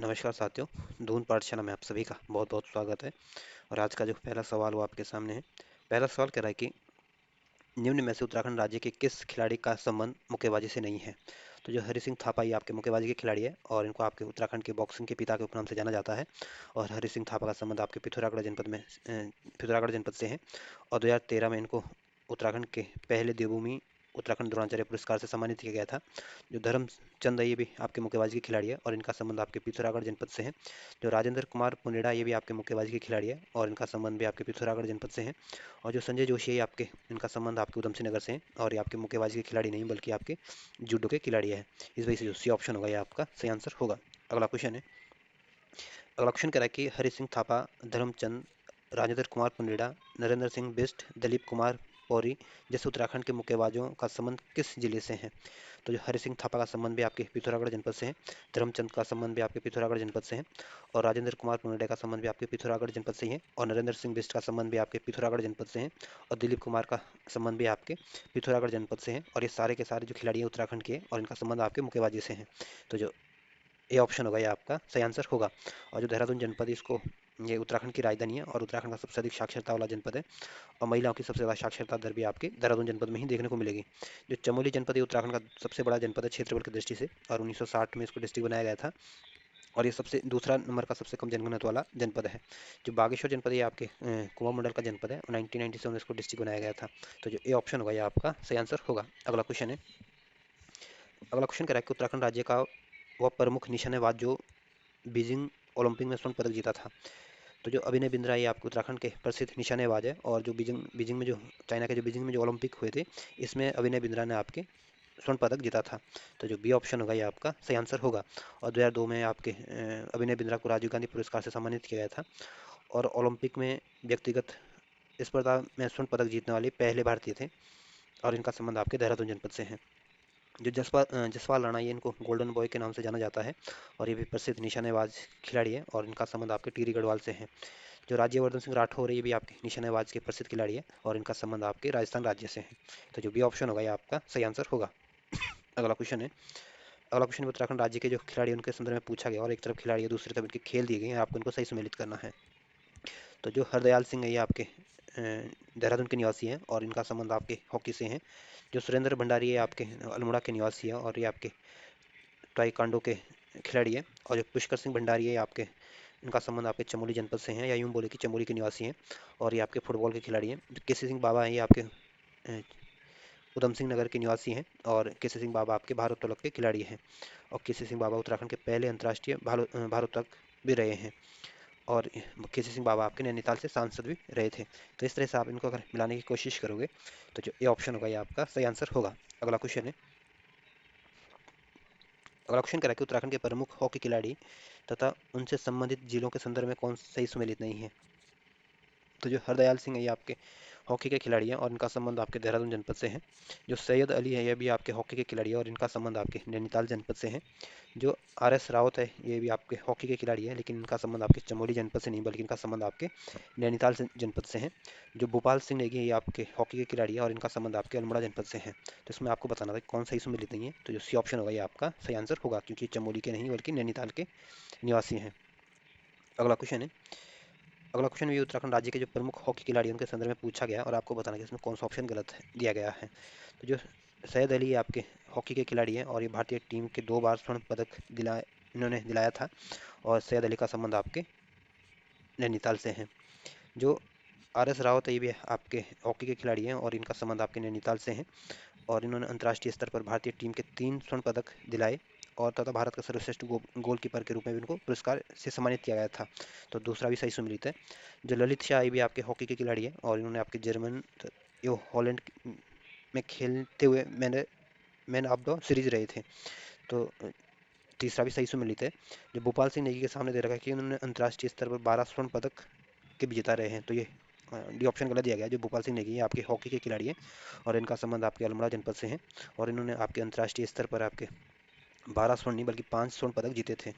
नमस्कार साथियों। धून पाठशाला में आप सभी का बहुत बहुत स्वागत है। और आज का जो पहला सवाल वो आपके सामने है। पहला सवाल कह रहा है कि निम्न में से उत्तराखंड राज्य के किस खिलाड़ी का संबंध मुक्केबाजी से नहीं है। तो जो हरि सिंह थापा ये आपके मुक्केबाजी के खिलाड़ी है और इनको आपके उत्तराखंड के बॉक्सिंग के पिता के उपनाम से जाना जाता है। और हरि सिंह थापा का संबंध आपके पिथौरागढ़ जनपद से है। और 2013 में इनको उत्तराखंड के पहले देवभूमि उत्तराखंड द्रोणाचार्य पुरस्कार से सम्मानित किया गया था। जो धर्मचंद है ये भी आपके मुक्केबाजी के खिलाड़ी है और इनका संबंध आपके पिथौरागढ़ जनपद से है। जो राजेंद्र कुमार पुनेड़ा ये भी आपके मुक्केबाजी के खिलाड़ी है और इनका संबंध भी आपके पिथौरागढ़ जनपद से है। और जो संजय जोशी है ये आपके इनका संबंध आपके उधम सिंह नगर से है और ये आपके मुक्केबाजी के खिलाड़ी नहीं बल्कि आपके जूडो के खिलाड़ी है। इस वजह से जो सी ऑप्शन होगा ये आपका सही आंसर होगा। अगला क्वेश्चन है। अगला क्वेश्चन कह रहा है कि हरि सिंह थापा, धर्मचंद, राजेंद्र कुमार पुनेड़ा, नरेंद्र सिंह बिष्ट, दिलीप कुमार पौरी जैसे उत्तराखंड के मुक्केबाजों का संबंध किस जिले से है। तो जो हरि सिंह थापा का संबंध भी आपके पिथौरागढ़ जनपद से है। धर्मचंद का संबंध भी आपके पिथौरागढ़ जनपद से है। और राजेंद्र कुमार पुनेडे का संबंध भी आपके पिथौरागढ़ जनपद से ही है। और नरेंद्र सिंह बिष्ट का संबंध भी आपके पिथौरागढ़ जनपद से है। और दिलीप कुमार का संबंध भी आपके पिथौरागढ़ जनपद से है। और ये सारे के सारे जो खिलाड़ी हैं उत्तराखंड के हैं और इनका संबंध आपके मुक्केबाजी से है। तो जो ए ऑप्शन होगा ये आपका सही आंसर होगा। और जो देहरादून जनपद है इसको ये उत्तराखंड की राजधानी है और उत्तराखंड का सबसे अधिक साक्षरता वाला जनपद है। और महिलाओं की सबसे ज़्यादा साक्षरता दर भी आपके देहरादून जनपद में ही देखने को मिलेगी। जो चमोली जनपद है उत्तराखंड का सबसे बड़ा जनपद है क्षेत्रफल की दृष्टि से और 1960 में इसको डिस्ट्रिक्ट बनाया गया था। और ये सबसे दूसरा नंबर का सबसे कम जनघनत्व वाला जनपद है। जो बागेश्वर जनपद है ये आपके कुमाऊं मंडल का जनपद है और 1997 में इसको डिस्ट्रिक्ट बनाया गया था। तो जो ए ऑप्शन होगा ये आपका सही आंसर होगा। अगला क्वेश्चन है। अगला क्वेश्चन कह रहा है कि उत्तराखंड राज्य का वह प्रमुख निशानेबाज जो बीजिंग ओलंपिक में स्वर्ण पदक जीता था। तो जो अभिनय बिंद्रा ये आपके उत्तराखंड के प्रसिद्ध निशानेबाज है और जो बीजिंग बीजिंग में जो चाइना के जो बीजिंग में जो ओलंपिक हुए थे इसमें अभिनय बिंद्रा ने आपके स्वर्ण पदक जीता था। तो जो बी ऑप्शन होगा ये आपका सही आंसर होगा। और 2002 में आपके अभिनय बिंद्रा को राजीव गांधी पुरस्कार से सम्मानित किया गया था। और ओलंपिक में व्यक्तिगत स्पर्धा में स्वर्ण पदक जीतने वाले पहले भारतीय थे। और इनका संबंध आपके देहरादून जनपद से है। जो जसपाल राणा ये इनको गोल्डन बॉय के नाम से जाना जाता है। और ये भी प्रसिद्ध निशानेबाज खिलाड़ी है और इनका संबंध आपके टिहरी गढ़वाल से है। जो राज्यवर्धन सिंह राठौर है ये भी आपके निशानेबाज के प्रसिद्ध खिलाड़ी है और इनका संबंध आपके राजस्थान राज्य से है। तो जो बी ऑप्शन होगा ये आपका सही आंसर होगा। अगला क्वेश्चन है। अगला क्वेश्चन उत्तराखंड राज्य के जो खिलाड़ी हैं, उनके संदर्भ में पूछा गया और एक तरफ खिलाड़ी है दूसरी तरफ इनके खेल दिए गए हैं, आपको इनको सही सम्मिलित करना है। तो जो हरदयाल सिंह है ये आपके देहरादून के निवासी हैं और इनका संबंध आपके हॉकी से है। जो सुरेंद्र भंडारी है आपके अल्मोड़ा के निवासी है और ये आपके ताइक्वांडो के खिलाड़ी है। और जो पुष्कर सिंह भंडारी है आपके इनका संबंध आपके चमोली जनपद से है या यूं बोले कि चमोली के निवासी हैं। और ये आपके फुटबॉल के खिलाड़ी हैं। जो केसी सिंह बाबा हैं ये आपके उधम सिंह नगर के निवासी हैं और केसी सिंह बाबा आपके भारोत्तोलक के खिलाड़ी हैं। और केसी सिंह बाबा उत्तराखंड के पहले अंतर्राष्ट्रीय भारोत्तोलक भी रहे हैं। और केसी सिंह बाबा आपके नैनीताल से सांसद भी रहे थे। तो इस तरह से आप इनको अगर मिलाने की कोशिश करोगे तो जो ये ऑप्शन होगा ये आपका सही आंसर होगा। अगला क्वेश्चन है। अगला क्वेश्चन करा कि उत्तराखंड के प्रमुख हॉकी खिलाड़ी तथा उनसे संबंधित जिलों के संदर्भ में कौन सही सुमेलित नहीं है। तो जो हरदयाल सिंह है ये आपके हॉकी के खिलाड़ी हैं और इनका संबंध आपके देहरादून जनपद से है। जो सैयद अली है ये भी आपके हॉकी के खिलाड़ी है और इनका संबंध आपके नैनीताल जनपद से है। जो आर एस रावत है ये भी आपके हॉकी के खिलाड़ी है लेकिन इनका संबंध आपके चमोली जनपद से नहीं बल्कि इनका संबंध आपके जनपद से है। जो भोपाल सिंह नेगी है ये आपके हॉकी के खिलाड़ी है और इनका संबंध आपके अल्मोड़ा जनपद से है। तो इसमें आपको बताना था कि कौन सा इसमें मिलित नहीं है। तो जो सी ऑप्शन होगा ये आपका सही आंसर होगा क्योंकि चमोली के नहीं बल्कि नैनीताल के निवासी हैं। अगला क्वेश्चन है। अगला क्वेश्चन भी उत्तराखंड राज्य के जो प्रमुख हॉकी खिलाड़ी हैं, उनके संदर्भ में पूछा गया और आपको बताना कि इसमें कौन सा ऑप्शन गलत है दिया गया है। तो जो सैयद अली ये आपके हॉकी के खिलाड़ी हैं और ये भारतीय टीम के 2 बार स्वर्ण पदक इन्होंने दिलाया था। और सैयद अली का संबंध आपके नैनीताल से है। जो आर एस रावत है ये भी आपके हॉकी के खिलाड़ी हैं और इनका संबंध आपके नैनीताल से है। और इन्होंने अंतर्राष्ट्रीय स्तर पर भारतीय टीम के 3 स्वर्ण पदक दिलाए और तथा भारत का सर्वश्रेष्ठ गोलकीपर के रूप में भी उनको पुरस्कार से सम्मानित किया गया था। तो दूसरा भी सही सुमेलित है। जो ललित शाह ये भी आपके हॉकी के खिलाड़ी हैं और इन्होंने आपके जर्मन यो हॉलैंड में खेलते हुए मैन ऑफ द सीरीज रहे थे। तो तीसरा भी सही सुमेलित है। जो भोपाल सिंह नेगी के सामने दे रखा है कि उन्होंने अंतर्राष्ट्रीय स्तर पर 12 स्वर्ण पदक के विजेता रहे हैं। तो ये डी ऑप्शन गलत दिया गया है। जो भोपाल सिंह नेगी ये आपके हॉकी के खिलाड़ी हैं और इनका संबंध आपके अल्मोड़ा जनपद से है। और इन्होंने आपके अंतर्राष्ट्रीय स्तर पर आपके 12 स्वर्ण नहीं बल्कि 5 स्वर्ण पदक जीते थे।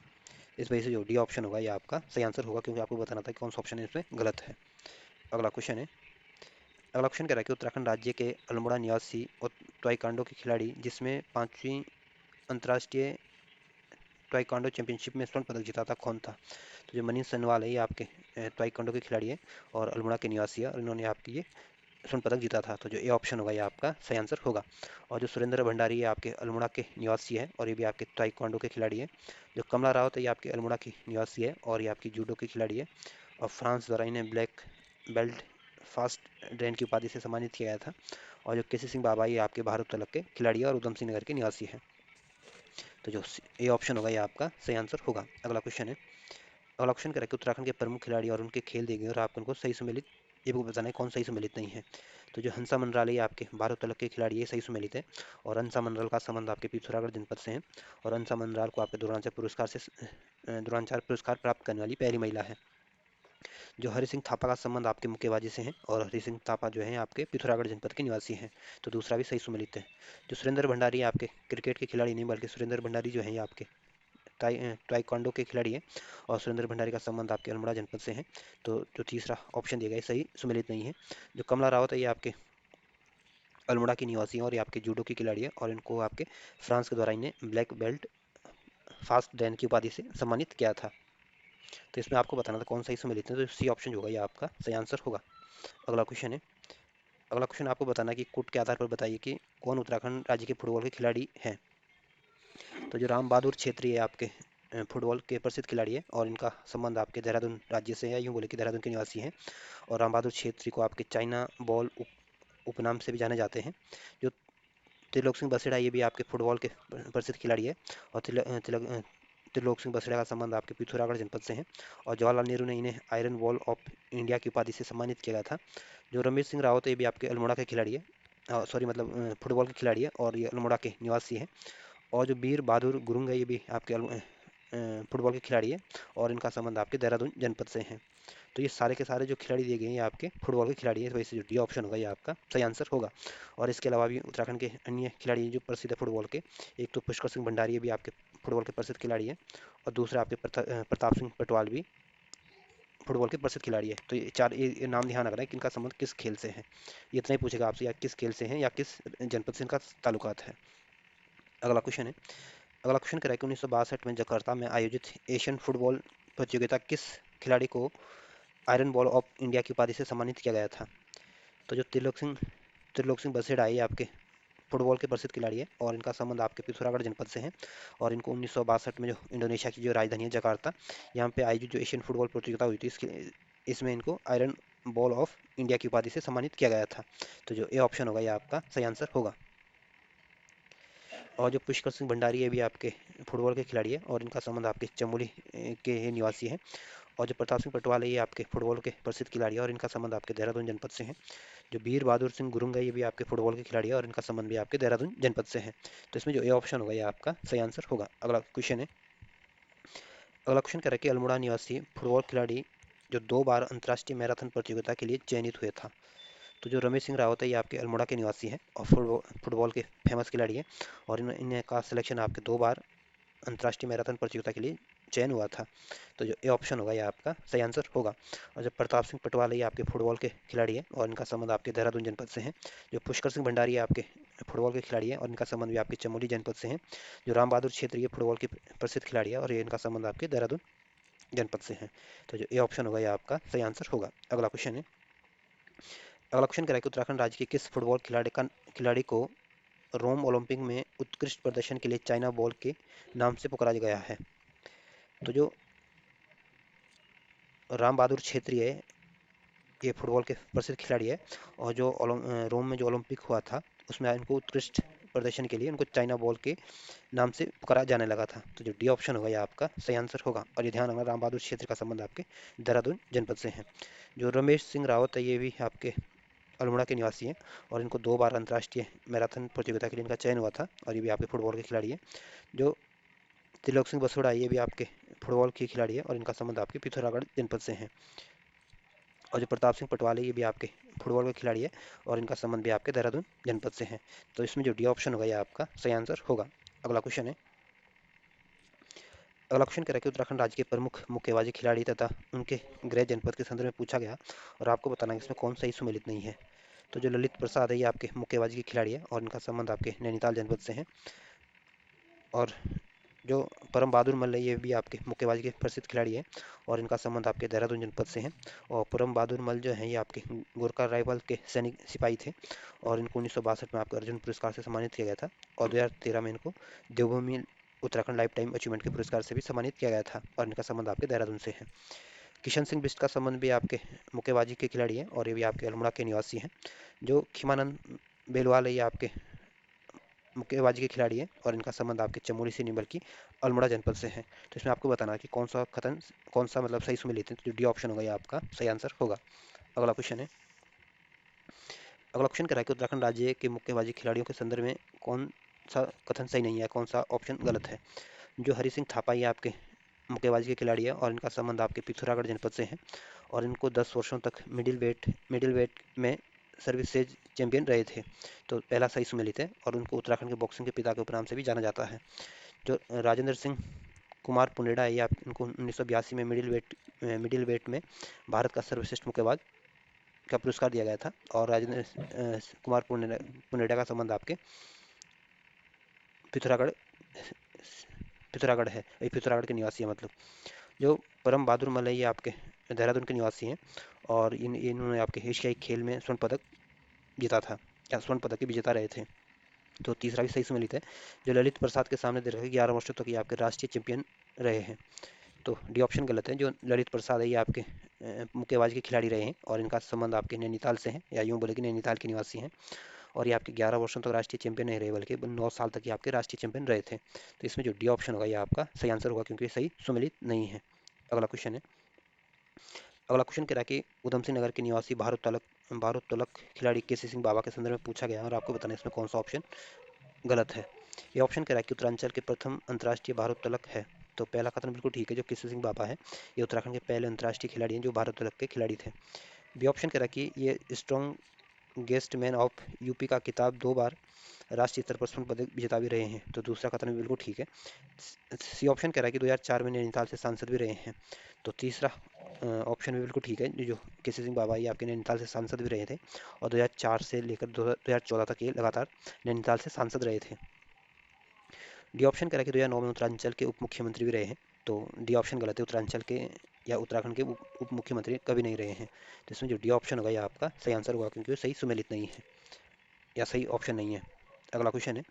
इस वजह से जो डी ऑप्शन होगा ये आपका सही आंसर होगा क्योंकि आपको बताना था कि कौन सा ऑप्शन है इसमें गलत है। अगला क्वेश्चन है। अगला क्वेश्चन कह रहा है कि उत्तराखंड राज्य के अल्मोड़ा निवासी और ताइक्वांडो के खिलाड़ी जिसमें 5वीं अंतर्राष्ट्रीय ताइक्वांडो चैंपियनशिप में स्वर्ण पदक जीता था, कौन था? तो जो मनीष सनवाल है ये आपके ताइक्वांडो के खिलाड़ी है और अल्मोड़ा के निवासी है, और इन्होंने आपके ये स्वर्ण पदक जीता था। तो जो ए ऑप्शन होगा ये आपका सही आंसर होगा। और जो सुरेंद्र भंडारी है आपके अल्मोड़ा के निवासी है और ये भी आपके ताइक्वांडो के खिलाड़ी है। जो कमला रावत है ये आपके अल्मोड़ा की निवासी है और ये आपकी जूडो की खिलाड़ी है, और फ्रांस द्वारा इन्हें ब्लैक बेल्ट फास्ट ड्रेन की उपाधि से सम्मानित किया गया था। और जो केसी सिंह बाबा ये आपके भारोत्तोलक के खिलाड़ी है और उधम सिंह नगर के निवासी है। तो जो ए ऑप्शन होगा ये आपका सही आंसर होगा। अगला क्वेश्चन है, अगला क्वेश्चन करें कि उत्तराखंड के प्रमुख खिलाड़ी और उनके खेल दिए गए और आपको उनको सही सुमेलित ये भी बताना है कौन सही सुमेलित नहीं है। तो जो हंसा मंडराल है आपके भारोत्तोलक के खिलाड़ी ये सही सुमेलित है, और हंसा मंडराल का संबंध आपके पिथौरागढ़ जनपद से है, और हंसा मंडराल को आपके द्रोणाचार्य पुरस्कार प्राप्त करने वाली पहली महिला है। जो हरि सिंह थापा का संबंध आपके मुक्केबाजी से है, और हरि सिंह थापा जो है आपके पिथौरागढ़ जनपद के निवासी हैं। तो दूसरा भी सही सुमेलित है। जो सुरेंद्र भंडारी आपके क्रिकेट के खिलाड़ी नहीं बल्कि सुरेंद्र भंडारी जो है ये आपके ताइक्वांडो के खिलाड़ी हैं, और सुरेंद्र भंडारी का संबंध आपके अल्मोड़ा जनपद से है। तो जो तीसरा ऑप्शन दिया गया है सही सुमेलित नहीं है। जो कमला रावत है ये आपके अल्मोड़ा की निवासी हैं और ये आपके जूडो की खिलाड़ी है, और इनको आपके फ्रांस के द्वारा इन्हें ब्लैक बेल्ट फास्ट डैन की उपाधि से सम्मानित किया था। तो इसमें आपको बताना था कौन सही सुमेलित है, तो सी ऑप्शन जो होगा ये आपका सही आंसर होगा। अगला क्वेश्चन है, अगला क्वेश्चन आपको बताना है कि कूट के आधार पर बताइए कि कौन उत्तराखंड राज्य के फुटबॉल के खिलाड़ी हैं। तो जो राम बहादुर छेत्री है आपके फुटबॉल के प्रसिद्ध खिलाड़ी है, और इनका संबंध आपके देहरादून राज्य से है, यूँ बोले कि देहरादून के निवासी हैं। और राम बहादुर छेत्री को आपके चाइना बॉल उपनाम से भी जाने जाते हैं। जो त्रिलोक सिंह बसेड़ा ये भी आपके फुटबॉल के प्रसिद्ध खिलाड़ी है, और त्रिलोक सिंह बसेड़ा का संबंध आपके पिथौरागढ़ जनपद से है। और जवाहरलाल नेहरू ने इन्हें आयरन बॉल ऑफ इंडिया की उपाधि से सम्मानित किया गया था। जो रमेश सिंह रावत है ये भी आपके अल्मोड़ा के खिलाड़ी है, सॉरी मतलब फुटबॉल के खिलाड़ी है, और ये अल्मोड़ा के निवासी है। और जो वीर बहादुर गुरुंग है ये भी आपके फुटबॉल के खिलाड़ी है, और इनका संबंध आपके देहरादून जनपद से है। तो ये सारे के सारे जो खिलाड़ी दिए गए हैं ये आपके फुटबॉल के खिलाड़ी हैं, तो वैसे जो डी ऑप्शन होगा ये आपका सही आंसर होगा। और इसके अलावा भी उत्तराखंड के अन्य खिलाड़ी हैं जो प्रसिद्ध है फुटबॉल के। एक तो पुष्कर सिंह भंडारी ये भी आपके फुटबॉल के प्रसिद्ध खिलाड़ी हैं, और दूसरा आपके प्रताप सिंह पटवाल भी फुटबॉल के प्रसिद्ध खिलाड़ी है। तो ये चार ये नाम ध्यान रखना है कि इनका संबंध किस खेल से है। ये इतना ही पूछेगा आपसे, या किस खेल से है या किस जनपद से इनका ताल्लुकात है। अगला क्वेश्चन है, अगला क्वेश्चन करें कि 1962 में जकार्ता में आयोजित एशियन फुटबॉल प्रतियोगिता किस खिलाड़ी को आयरन बॉल ऑफ इंडिया की उपाधि से सम्मानित किया गया था। तो जो त्रिलोक सिंह बसेड़ा है ये आपके फुटबॉल के प्रसिद्ध खिलाड़ी है, और इनका संबंध आपके पिथौरागढ़ जनपद से है। और इनको 1962 में जो इंडोनेशिया की जो राजधानी है जकार्ता, यहाँ पे आयोजित जो एशियन फुटबॉल प्रतियोगिता हुई थी इसमें इनको आयरन बॉल ऑफ इंडिया की उपाधि से सम्मानित किया गया था। तो जो ए ऑप्शन होगा ये आपका सही आंसर होगा। और जो पुष्कर सिंह भंडारी है भी आपके फुटबॉल के खिलाड़ी है, और इनका संबंध आपके चमोली के निवासी है। और जो प्रताप सिंह पटवाल है ये आपके फुटबॉल के प्रसिद्ध खिलाड़ी है, और इनका संबंध आपके देहरादून जनपद से है। जो वीर बहादुर सिंह गुरुंग है ये भी आपके फुटबॉल के खिलाड़ी है, और इनका संबंध भी आपके देहरादून जनपद से है। तो इसमें जो ए ऑप्शन होगा ये आपका सही आंसर होगा। अगला क्वेश्चन है, अगला क्वेश्चन कह रहा है कि अल्मोड़ा निवासी फुटबॉल खिलाड़ी जो 2 बार अंतर्राष्ट्रीय मैराथन प्रतियोगिता के लिए चयनित हुए था। तो जो रमेश सिंह रावत है ये आपके अल्मोड़ा के निवासी है और फुटबॉल के फेमस खिलाड़ी है, और इनका सिलेक्शन आपके 2 बार अंतर्राष्ट्रीय मैराथन प्रतियोगिता के लिए चयन हुआ था। तो जो ए ऑप्शन होगा ये आपका सही आंसर होगा। और जो प्रताप सिंह पटवाल है ये आपके फुटबॉल के खिलाड़ी है, और इनका संबंध आपके देहरादून जनपद से है। जो पुष्कर सिंह भंडारी है आपके फुटबॉल के खिलाड़ी है, और इनका संबंध भी आपके चमोली जनपद से है। जो राम बहादुर क्षेत्री ये फुटबॉल के प्रसिद्ध खिलाड़ी है, और ये इनका संबंध आपके देहरादून जनपद से है। तो जो ए ऑप्शन होगा ये आपका सही आंसर होगा। अगला क्वेश्चन है, अगला क्वेश्चन करें कि उत्तराखंड राज्य के किस फुटबॉल खिलाड़ी को रोम ओलंपिक में उत्कृष्ट प्रदर्शन के लिए चाइना बॉल के नाम से पुकारा गया है। तो जो राम बहादुर छेत्री है ये फुटबॉल के प्रसिद्ध खिलाड़ी है, और जो रोम में जो ओलंपिक हुआ था उसमें इनको उत्कृष्ट प्रदर्शन के लिए उनको चाइना बॉल के नाम से पुकारा जाने लगा था। तो जो डी ऑप्शन होगा ये आपका सही आंसर होगा। और ये ध्यान रखना राम बहादुर क्षेत्र का संबंध आपके देहरादून जनपद से है। जो रमेश सिंह रावत है ये भी आपके अल्मोड़ा के निवासी हैं, और इनको 2 बार अंतर्राष्ट्रीय मैराथन प्रतियोगिता के लिए इनका चयन हुआ था, और ये भी आपके फुटबॉल के खिलाड़ी हैं। जो त्रिलोक सिंह बसोड़ा ये भी आपके फुटबॉल के खिलाड़ी है, और इनका संबंध आपके पिथौरागढ़ जनपद से है। और जो प्रताप सिंह पटवाले ये भी आपके फुटबॉल के खिलाड़ी है, और इनका संबंध भी आपके देहरादून जनपद से है। तो इसमें जो डी ऑप्शन होगा ये आपका सही आंसर होगा। अगला क्वेश्चन है, अगला क्वेश्चन कह रहा है कि उत्तराखंड राज्य के प्रमुख मुक्केबाजी खिलाड़ी तथा उनके गृह जनपद के संदर्भ में पूछा गया, और आपको बताना है कि इसमें कौन सही सुमेलित नहीं है। तो जो ललित प्रसाद है ये आपके मुक्केबाजी के खिलाड़ी है, और इनका संबंध आपके नैनीताल जनपद से है। और जो परम बहादुर मल्ल है, ये भी आपके मुक्केबाजी के प्रसिद्ध खिलाड़ी हैं और इनका संबंध आपके देहरादून जनपद से है। और परम बहादुर मल्ल जो है ये आपके गोरखा राइफल के सैनिक सिपाही थे और इनको 1962 में आपको अर्जुन पुरस्कार से सम्मानित किया गया था और 2013 में इनको देवभूमि उत्तराखंड लाइफ टाइम अचीवमेंट के पुरस्कार से भी सम्मानित किया गया था और इनका संबंध आपके देहरादून से है। किशन सिंह बिष्ट का संबंध भी आपके मुक्केबाजी के खिलाड़ी हैं और ये भी आपके अल्मोड़ा के निवासी हैं। जो खीमानंद बेलवाल है ये आपके मुक्केबाजी के खिलाड़ी हैं और इनका संबंध आपके चमोली से नहीं बल्कि अल्मोड़ा जनपद से है। तो इसमें आपको बताना है कि कौन सा मतलब सही सुमेलित है। तो जो डी ऑप्शन होगा ये आपका सही आंसर होगा। अगला क्वेश्चन है। अगला क्वेश्चन कह रहा है कि उत्तराखंड राज्य के मुक्केबाजी खिलाड़ियों के संदर्भ में कौन सा कथन सही नहीं है, कौन सा ऑप्शन गलत है। जो हरि सिंह थापा ये आपके मुक्केबाजी के खिलाड़ी है और इनका संबंध आपके पिथौरागढ़ जनपद से है और इनको 10 वर्षों तक मिडिल वेट में सर्विसेज चैंपियन रहे थे। तो पहला सही सुमेलित है और उनको उत्तराखंड के बॉक्सिंग के पिता के उपनाम से भी जाना जाता है। जो राजेंद्र सिंह कुमार पुनेडा है ये आप इनको 1982 में मिडिल वेट में भारत का सर्वश्रेष्ठ मुक्केबाज का पुरस्कार दिया गया था और राजेंद्र कुमार पुनेडा का संबंध आपके पिथौरागढ़ पिथौरागढ़ है, ये पिथौरागढ़ के निवासी है मतलब। जो परम बहादुर मल्ल है ये आपके देहरादून के निवासी हैं और इन्होंने आपके एशियाई खेल में स्वर्ण पदक जीता था या स्वर्ण पदक के विजेता रहे थे। तो तीसरा भी सही सम्मिलित है। जो ललित प्रसाद के सामने दे रखे 11 वर्षों तक ये आपके राष्ट्रीय चैंपियन रहे हैं। तो डी ऑप्शन गलत है। जो ललित प्रसाद है ये आपके मुक्केबाजी के खिलाड़ी रहे हैं और इनका संबंध आपके नैनीताल से है या यूं बोले कि नैनीताल के निवासी हैं और ये आपके 11 वर्षों तक राष्ट्रीय चैंपियन नहीं रहे बल्कि 9 साल तक ये आपके राष्ट्रीय चैंपियन रहे थे। तो इसमें जो डी ऑप्शन होगा ये आपका सही आंसर होगा क्योंकि सही सुमेलित नहीं है। अगला क्वेश्चन है। अगला क्वेश्चन कह रहा है कि उधम सिंह नगर के निवासी भारोत्तोलक खिलाड़ी केसी सिंह बाबा के संदर्भ में पूछा गया है और आपको बताना है इसमें कौन सा ऑप्शन गलत है। ये ऑप्शन कह रहा है कि उत्तरांचल के प्रथम अंतर्राष्ट्रीय भारोत्तोलक है। तो पहला कथन बिल्कुल ठीक है। जो केसी सिंह बाबा है ये उत्तराखंड के पहले अंतर्राष्ट्रीय खिलाड़ी हैं जो भारोत्तोलक के खिलाड़ी थे। बी ऑप्शन कह रहा है कि ये strong guest man of UP का खिताब 2 बार राष्ट्रीय स्तर पर स्वर्ण पदक विजेता भी रहे हैं। तो दूसरा कथन भी बिल्कुल ठीक है। सी ऑप्शन कह रहा है कि 2004 में नैनीताल से सांसद भी रहे हैं। तो तीसरा ऑप्शन भी बिल्कुल ठीक है। जो केसी सिंह बाबा ये आपके नैनीताल से सांसद भी रहे थे और 2004 से लेकर 2014 तक ये लगातार नैनीताल से सांसद रहे थे। डी ऑप्शन कह रहा है कि 2009 में उत्तरांचल के उप मुख्यमंत्री भी रहे हैं। तो डी ऑप्शन गलत है। उत्तरांचल के या उत्तराखंड के उप मुख्यमंत्री कभी नहीं रहे हैं। तो इसमें जो डी ऑप्शन होगा ये आपका सही आंसर होगा क्योंकि वो सही सुमेलित नहीं है या सही ऑप्शन नहीं है। अगला क्वेश्चन है।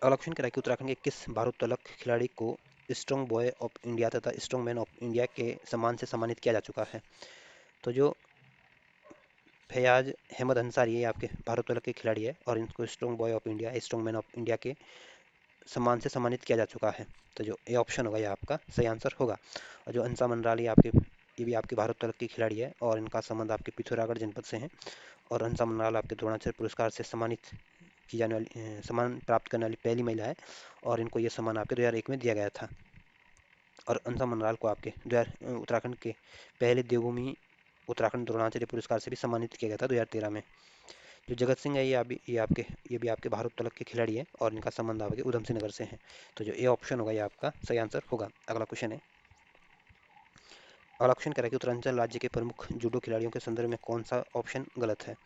अगला क्वेश्चन कह रहा है कि उत्तराखंड के किस भारोत्तोलक खिलाड़ी को स्ट्रॉन्ग बॉय ऑफ इंडिया तथा स्ट्रॉन्ग मैन ऑफ इंडिया के सम्मान से सम्मानित किया जा चुका है। तो जो फैयाज अहमद अंसारी ये आपके भारोत्तोलक के खिलाड़ी है और इनको strong boy of India strong man of India के सम्मान से सम्मानित किया जा चुका है। तो जो ए ऑप्शन होगा ये आपका सही आंसर होगा। और जो अंसा मनराल ये भी आपके भारोत्तोलक की खिलाड़ी है और इनका संबंध आपके पिथौरागढ़ जनपद से है और अंसा मनराल आपके द्रोणाचार्य पुरस्कार से सम्मानित की जाने वाली सम्मान प्राप्त करने वाली पहली महिला है और इनको ये सम्मान आपके 2001 में दिया गया था। और अंसा मनराल को आपके उत्तराखंड के पहले देवभूमि उत्तराखंड द्रोणाचार्य पुरस्कार से भी सम्मानित किया गया था 2013 में। जो जगत सिंह है ये भी आपके भारोत्तोलक के खिलाड़ी है और इनका संबंध आपके उधम सिंह नगर से है। तो जो ए ऑप्शन होगा ये आपका सही आंसर होगा। अगला क्वेश्चन है। अगला क्वेश्चन कह रहा है कि उत्तरांचल राज्य के प्रमुख जूडो खिलाड़ियों के संदर्भ में कौन सा ऑप्शन गलत है।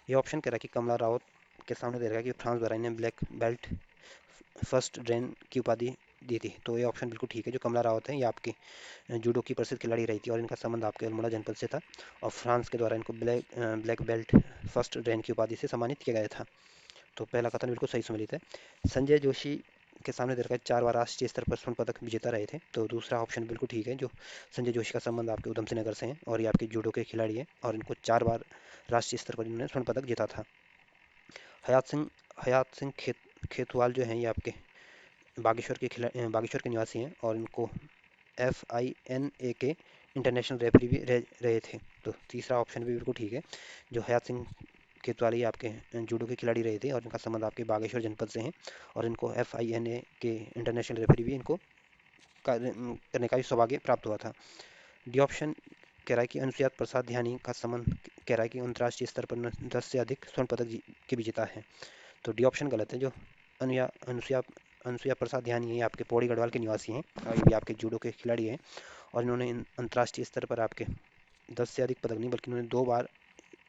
ये ऑप्शन कह रहा है कि कमला रावत के सामने दे रखा है कि फ्रांस बराई ने ब्लैक बेल्ट फर्स्ट ड्रेन की उपाधि दी थी। तो ये ऑप्शन बिल्कुल ठीक है। जो कमला रावत है ये आपकी जूडो की प्रसिद्ध खिलाड़ी रही थी और इनका संबंध आपके अल्मोड़ा जनपद से था और फ्रांस के द्वारा इनको ब्लैक बेल्ट फर्स्ट ड्रेन की उपाधि से सम्मानित किया गया था। तो पहला कथन बिल्कुल सही सम्मिलित है। संजय जोशी के सामने दे रखा है 4 बार राष्ट्रीय स्तर पर स्वर्ण पदक विजेता रहे थे। तो दूसरा ऑप्शन बिल्कुल ठीक है। जो संजय जोशी का संबंध आपके उधम सिंह नगर से है और ये आपके जूडो के खिलाड़ी हैं और इनको 4 बार राष्ट्रीय स्तर पर इन्होंने स्वर्ण पदक जीता था। हयात सिंह हयात सिंह खेतवाल जो हैं ये आपके बागेश्वर के निवासी हैं और इनको FINA के इंटरनेशनल रेफरी भी रहे थे। तो तीसरा ऑप्शन भी बिल्कुल ठीक है। जो हयात सिंह केतवाली आपके जूडो के खिलाड़ी रहे थे और इनका संबंध आपके बागेश्वर जनपद से हैं और इनको FINA के इंटरनेशनल रेफरी भी इनको करने का भी सौभाग्य प्राप्त हुआ था। डी ऑप्शन कह रहा है कि अनुसुया प्रसाद ध्यानी का संबंध कह रहा है कि अंतर्राष्ट्रीय स्तर पर 10 से अधिक स्वर्ण पदक के विजेता है। तो डी ऑप्शन गलत है। जो अनुसुया अनुसुया प्रसाद ध्यानी ये आपके पौड़ी गढ़वाल के निवासी हैं और ये भी आपके जूडो के खिलाड़ी हैं और इन्होंने अंतर्राष्ट्रीय स्तर पर आपके 10 से अधिक पदक नहीं बल्कि इन्होंने 2 बार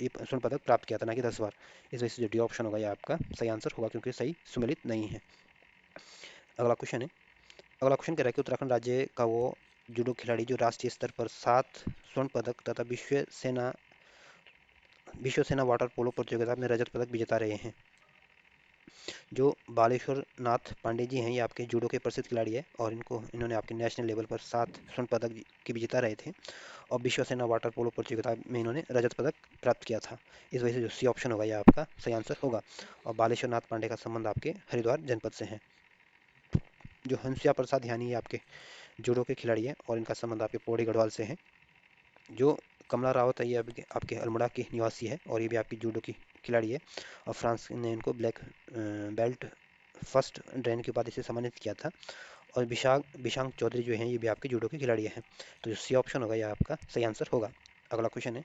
ये स्वर्ण पदक प्राप्त किया था ना कि 10 बार। इस वजह से जो डी ऑप्शन होगा ये आपका सही आंसर होगा क्योंकि सही सुमेलित नहीं है। अगला क्वेश्चन है, अगला क्वेश्चन कह रहा है कि उत्तराखंड राज्य का वो जूडो खिलाड़ी जो राष्ट्रीय स्तर पर 7 स्वर्ण पदक तथा विश्व सेना वाटर पोलो प्रतियोगिता में रजत पदक विजेता रहे हैं। जो बालेश्वर नाथ पांडे जी हैं, ये आपके जूडो के प्रसिद्ध खिलाड़ी है और इन्होंने आपके नेशनल लेवल पर 7 स्वर्ण पदक के विजेता रहे थे और विश्व सेना वाटर पोलो प्रतियोगिता में इन्होंने रजत पदक प्राप्त किया था। इस वजह से जो सी ऑप्शन होगा ये आपका सही आंसर होगा। और बालेश्वर नाथ पांडे का संबंध आपके हरिद्वार जनपद से है। जो हंसिया प्रसाद यानी ये आपके जूडो के खिलाड़ी हैं और इनका संबंध आपके पौड़ी गढ़वाल से है। जो कमला रावत है ये आपके अल्मोड़ा की निवासी है और ये भी आपकी जूडो की खिलाड़ी है और फ्रांस ने इनको ब्लैक बेल्ट फर्स्ट ड्रेन की उपाधि से सम्मानित किया था। और विशांक चौधरी जो हैं ये भी आपके जूडो के खिलाड़ी हैं। तो जो सी ऑप्शन होगा ये आपका सही आंसर होगा। अगला क्वेश्चन है,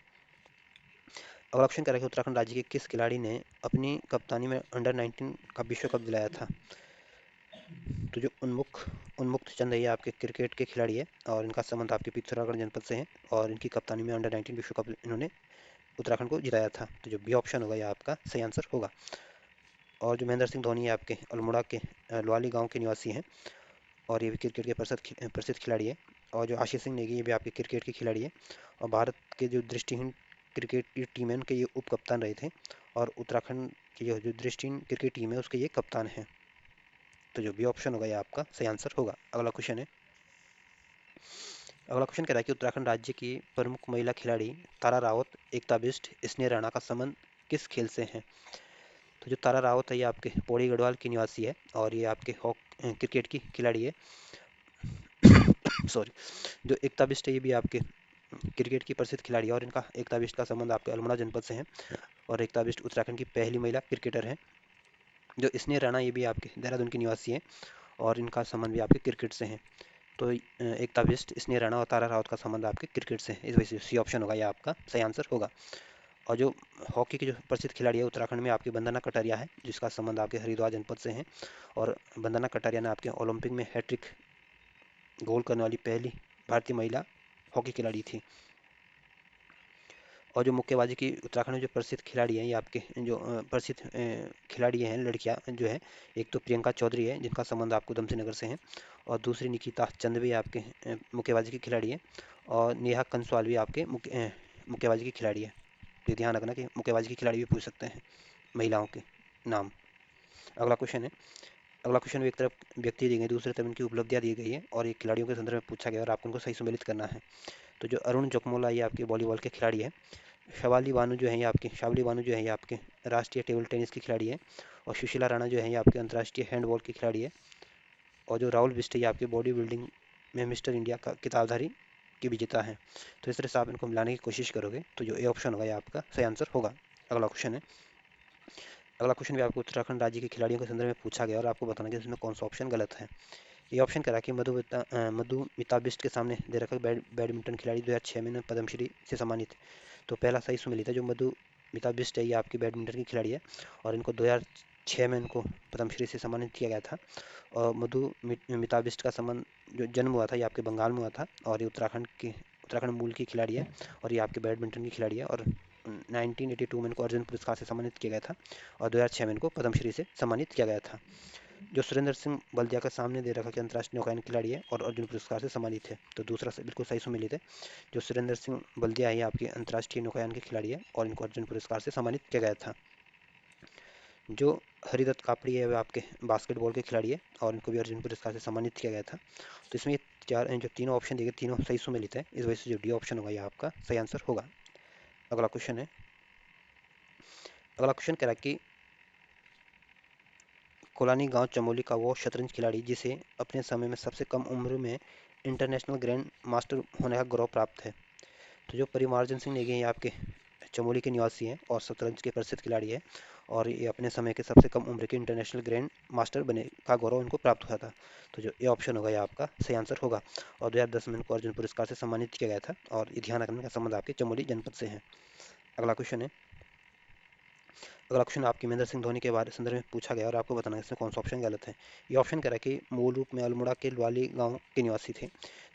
अगला क्वेश्चन कह रहा है कि उत्तराखंड राज्य के किस खिलाड़ी ने अपनी कप्तानी में अंडर 19 का विश्व कप दिलाया था। तो जो उन्मुक्त चंद है ये आपके क्रिकेट के खिलाड़ी है और इनका संबंध आपके पिथौरागढ़ जनपद से है और इनकी कप्तानी में अंडर 19 विश्व कप इन्होंने उत्तराखंड को जिताया था। तो जो बी ऑप्शन होगा ये आपका सही आंसर होगा। और जो महेंद्र सिंह धोनी है आपके अल्मोड़ा के लुआली गांव के निवासी हैं और ये भी क्रिकेट के प्रसिद्ध खिलाड़ी है। और जो आशीष सिंह नेगी ये भी आपके क्रिकेट के खिलाड़ी है और भारत के जो दृष्टिहीन क्रिकेट की टीम है उनके ये उप कप्तान रहे थे और उत्तराखंड की जो दृष्टिहीन क्रिकेट टीम है उसके ये कप्तान हैं। तो जो बी ऑप्शन होगा ये आपका सही आंसर होगा। अगला क्वेश्चन है, अगला क्वेश्चन कह रहा है कि उत्तराखंड राज्य की प्रमुख महिला खिलाड़ी तारा रावत, एकता बिष्ट, स्नेह राणा का संबंध किस खेल से है। तो जो तारा रावत है ये आपके पौड़ी गढ़वाल की निवासी है और ये आपके क्रिकेट की खिलाड़ी है। सॉरी। जो एकता बिष्ट है ये भी आपके क्रिकेट की प्रसिद्ध खिलाड़ी है और इनका एकता बिष्ट का संबंध आपके अल्मोड़ा जनपद से है और एकता बिष्ट उत्तराखंड की पहली महिला क्रिकेटर है। जो स्नेह राणा ये भी आपके देहरादून की निवासी है और इनका संबंध भी आपके क्रिकेट से है। तो एकता बिष्ट, स्नेह राणा और तारा रावत का संबंध आपके क्रिकेट से है। इस वजह से सी ऑप्शन होगा ये आपका सही आंसर होगा। और जो हॉकी की जो प्रसिद्ध खिलाड़ी है उत्तराखंड में आपकी वंदना कटारिया है जिसका संबंध आपके हरिद्वार जनपद से है और वंदना कटारिया ने आपके ओलंपिक में हैट्रिक गोल करने वाली पहली भारतीय महिला हॉकी खिलाड़ी थी। और जो मुक्केबाजी की उत्तराखंड में जो प्रसिद्ध खिलाड़ी हैं ये आपके जो प्रसिद्ध खिलाड़ी हैं लड़कियां जो है, एक तो प्रियंका चौधरी है जिनका संबंध आपको उधमसिंह नगर से है और दूसरी निकिता चंद भी आपके मुक्केबाजी की खिलाड़ी है और नेहा कंसवाल भी आपके मुक्केबाजी की खिलाड़ी है। ये ध्यान रखना कि मुक्केबाजी की खिलाड़ी भी पूछ सकते हैं महिलाओं के नाम। अगला क्वेश्चन है, अगला क्वेश्चन में एक तरफ व्यक्ति दी गई दूसरी तरफ इनकी उपलब्धियां दी गई है और ये खिलाड़ियों के संदर्भ में पूछा गया और आपको उनको सही सम्मिलित करना है। तो जो अरुण जोकमोला ये आपके वॉलीबॉल के खिलाड़ी है। शावली बानू जो है ये आपके राष्ट्रीय टेबल टेनिस की खिलाड़ी है और सुशीला राणा जो है ये आपके अंतर्राष्ट्रीय हैंडबॉल की खिलाड़ी है और जो राहुल बिष्ट ये आपके बॉडी बिल्डिंग में मिस्टर इंडिया का किताबधारी की विजेता है। तो इस तरह से आप इनको मिलाने की कोशिश करोगे तो जो ए ऑप्शन होगा ये आपका सही आंसर होगा। अगला क्वेश्चन है, अगला क्वेश्चन भी आपको उत्तराखंड राज्य के खिलाड़ियों के संदर्भ में पूछा गया और आपको बताना कि इसमें कौन सा ऑप्शन गलत है। ये ऑप्शन करा कि मधुमिता बिष्ट के सामने दे रखा बैडमिंटन खिलाड़ी 2006 में पद्मश्री से सम्मानित। तो पहला सही सुमेलित है। जो मधुमिता बिष्ट है ये आपकी बैडमिंटन की खिलाड़ी है और इनको 2006 में इनको पद्मश्री से सम्मानित किया गया था। और मधुमिता बिष्ट का संबंध जो जन्म हुआ था ये आपके बंगाल में हुआ था और ये उत्तराखंड मूल की खिलाड़ी है और ये आपके बैडमिंटन की खिलाड़ी है और 1982 में इनको अर्जुन पुरस्कार से सम्मानित किया गया था और 2006 में इनको पद्मश्री से सम्मानित किया गया था। जो सुरेंद्र सिंह बल्दिया का सामने दे रखा कि अंतर्राष्ट्रीय नौकायन खिलाड़ी है और अर्जुन पुरस्कार से सम्मानित है। तो दूसरा से बिल्कुल सही सुमेलित है। जो सुरेंद्र सिंह बल्दिया है ये आपके अंतर्राष्ट्रीय नौकायन के खिलाड़ी है और इनको अर्जुन पुरस्कार से सम्मानित किया गया था। जो हरिदत्त कापड़ी है वह आपके बास्केटबॉल के खिलाड़ी है और इनको भी अर्जुन पुरस्कार से सम्मानित किया गया था। तो इसमें जो तीनों ऑप्शन दिए गए तीनों सही सुमेलित है। इस वजह से जो डी ऑप्शन होगा ये आपका सही आंसर होगा। अगला क्वेश्चन है, अगला क्वेश्चन कह रहा है कि कोलानी गांव चमोली का वो शतरंज खिलाड़ी जिसे अपने समय में सबसे कम उम्र में इंटरनेशनल ग्रैंड मास्टर होने का गौरव प्राप्त है। तो जो परिमार्जन सिंह नेगी ये आपके चमोली के निवासी हैं और शतरंज के प्रसिद्ध खिलाड़ी है और ये अपने समय के सबसे कम उम्र के इंटरनेशनल ग्रैंड मास्टर बने का गौरव इनको प्राप्त हुआ था। तो जो ये ऑप्शन होगा ये आपका सही आंसर होगा और 2010 में इनको अर्जुन पुरस्कार से सम्मानित किया गया था और ये ध्यान रखने का संबंध आपके चमोली जनपद से है। अगला क्वेश्चन है, अगला क्वेश्चन आपके महेंद्र सिंह धोनी के बारे संदर्भ में पूछा गया और आपको बताना है इसमें कौन सा ऑप्शन गलत है। ये ऑप्शन कह रहा है कि मूल रूप में अल्मोड़ा के लुआली गांव के निवासी थे।